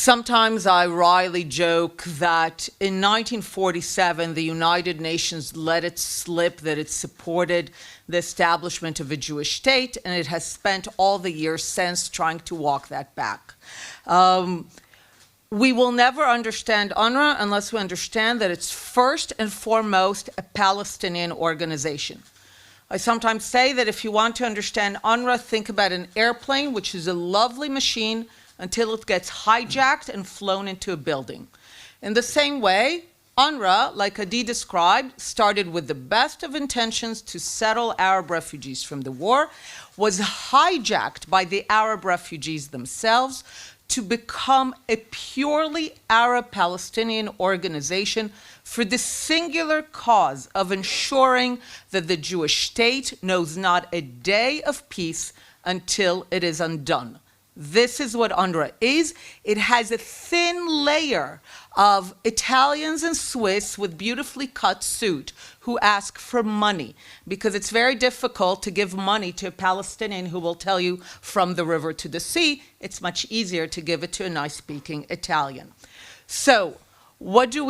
Sometimes I wryly joke that in 1947, the United Nations let it slip that it supported the establishment of a Jewish state, and it has spent all the years since trying to walk that back. We will never understand UNRWA unless we understand that it's first and foremost a Palestinian organization. I sometimes say that if you want to understand UNRWA, think about an airplane, which is a lovely machine, until it gets hijacked and flown into a building. In the same way, UNRWA, like Adi described, started with the best of intentions to settle Arab refugees from the war, was hijacked by the Arab refugees themselves to become a purely Arab-Palestinian organization for the singular cause of ensuring that the Jewish state knows not a day of peace until it is undone. This is what UNRWA is. It has a thin layer of Italians and Swiss with beautifully cut suit who ask for money, because it's very difficult to give money to a Palestinian who will tell you from the river to the sea. It's much easier to give it to a nice-speaking Italian. So what do?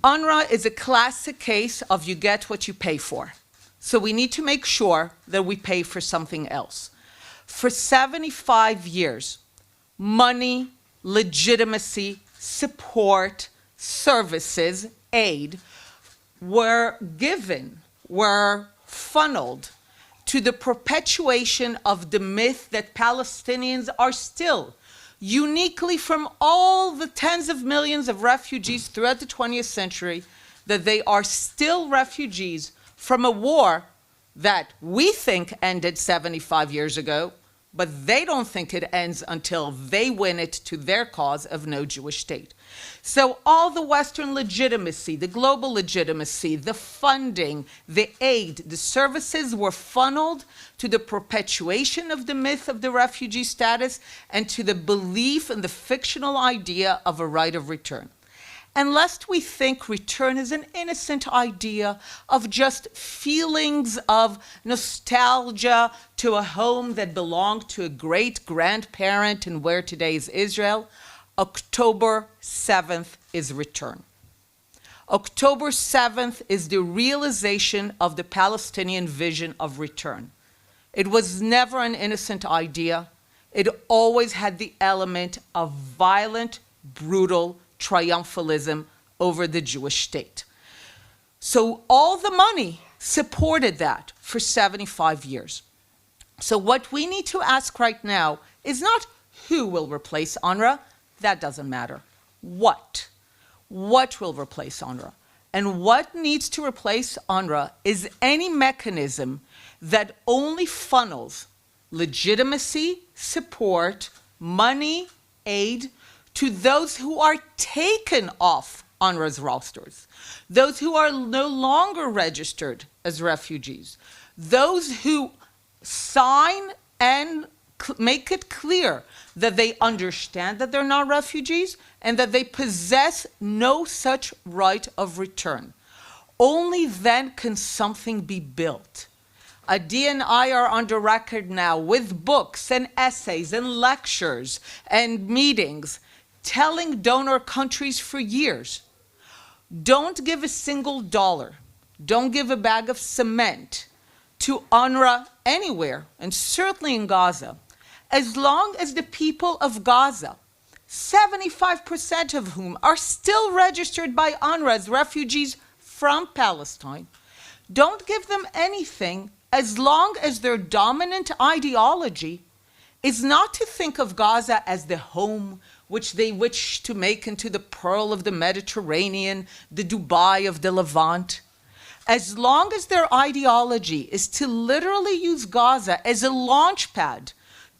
UNRWA is a classic case of you get what you pay for. So we need to make sure that we pay for something else. For 75 years, money, legitimacy, support, services, aid were funneled to the perpetuation of the myth that Palestinians are still, uniquely from all the tens of millions of refugees throughout the 20th century, that they are still refugees from a war that we think ended 75 years ago, but they don't think it ends until they win it to their cause of no Jewish state. So all the Western legitimacy, the global legitimacy, the funding, the aid, the services were funneled to the perpetuation of the myth of the refugee status and to the belief in the fictional idea of a right of return. And lest we think return is an innocent idea of just feelings of nostalgia to a home that belonged to a great-grandparent in where today is Israel, October 7th is return. October 7th is the realization of the Palestinian vision of return. It was never an innocent idea. It always had the element of violent, brutal triumphalism over the Jewish state. So all the money supported that for 75 years. So what we need to ask right now is not who will replace UNRWA. That doesn't matter. What? What will replace UNRWA? And what needs to replace UNRWA is any mechanism that only funnels legitimacy, support, money, aid, to those who are taken off UNRWA's rosters, those who are no longer registered as refugees, those who sign and make it clear that they understand that they're not refugees and that they possess no such right of return. Only then can something be built. Adi and I are on the record now with books and essays and lectures and meetings telling donor countries for years, don't give a single dollar, don't give a bag of cement to UNRWA anywhere, and certainly in Gaza, as long as the people of Gaza, 75% of whom are still registered by UNRWA as refugees from Palestine, don't give them anything as long as their dominant ideology is not to think of Gaza as the home which they wish to make into the pearl of the Mediterranean, the Dubai of the Levant. As long as their ideology is to literally use Gaza as a launch pad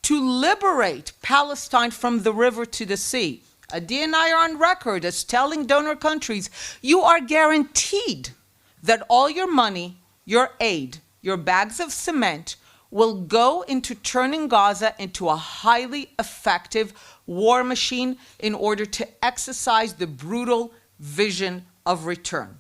to liberate Palestine from the river to the sea, Adi and I are on record as telling donor countries, you are guaranteed that all your money, your aid, your bags of cement will go into turning Gaza into a highly effective war machine in order to exercise the brutal vision of return.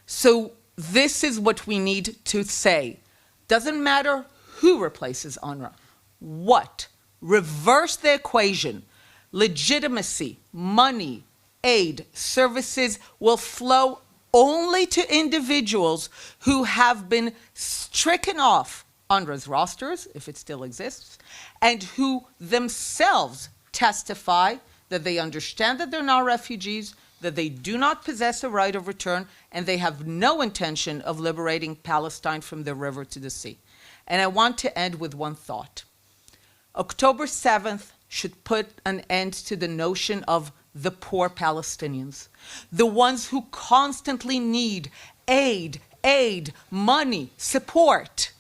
So this is what we need to say. Doesn't matter who replaces UNRWA. What? Reverse the equation. Legitimacy, money, aid, services will flow only to individuals who have been stricken off UNRWA's rosters, if it still exists, and who themselves testify that they understand that they're not refugees, that they do not possess a right of return, and they have no intention of liberating Palestine from the river to the sea. And I want to end with one thought. October 7th should put an end to the notion of the poor Palestinians, the ones who constantly need aid, money, support.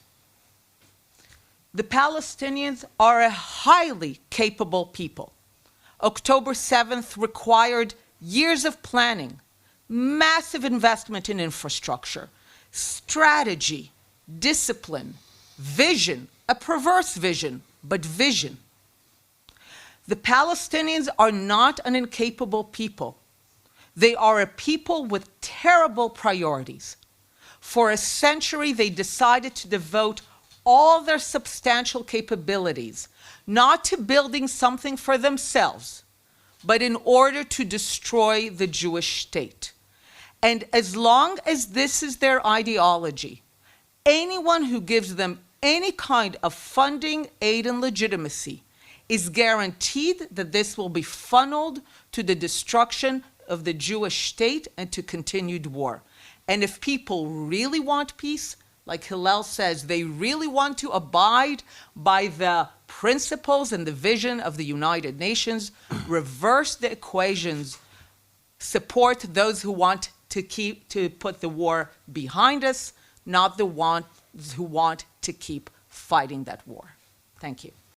The Palestinians are a highly capable people. October 7th required years of planning, massive investment in infrastructure, strategy, discipline, vision, a perverse vision, but vision. The Palestinians are not an incapable people. They are a people with terrible priorities. For a century, they decided to devote all their substantial capabilities not to building something for themselves, but in order to destroy the Jewish state. And as long as this is their ideology, anyone who gives them any kind of funding, aid, and legitimacy is guaranteed that this will be funneled to the destruction of the Jewish state and to continued war. And if people really want peace, like Hillel says, they really want to abide by the principles and the vision of the United Nations, reverse the equations, support those who want to put the war behind us, not the ones who want to keep fighting that war. Thank you.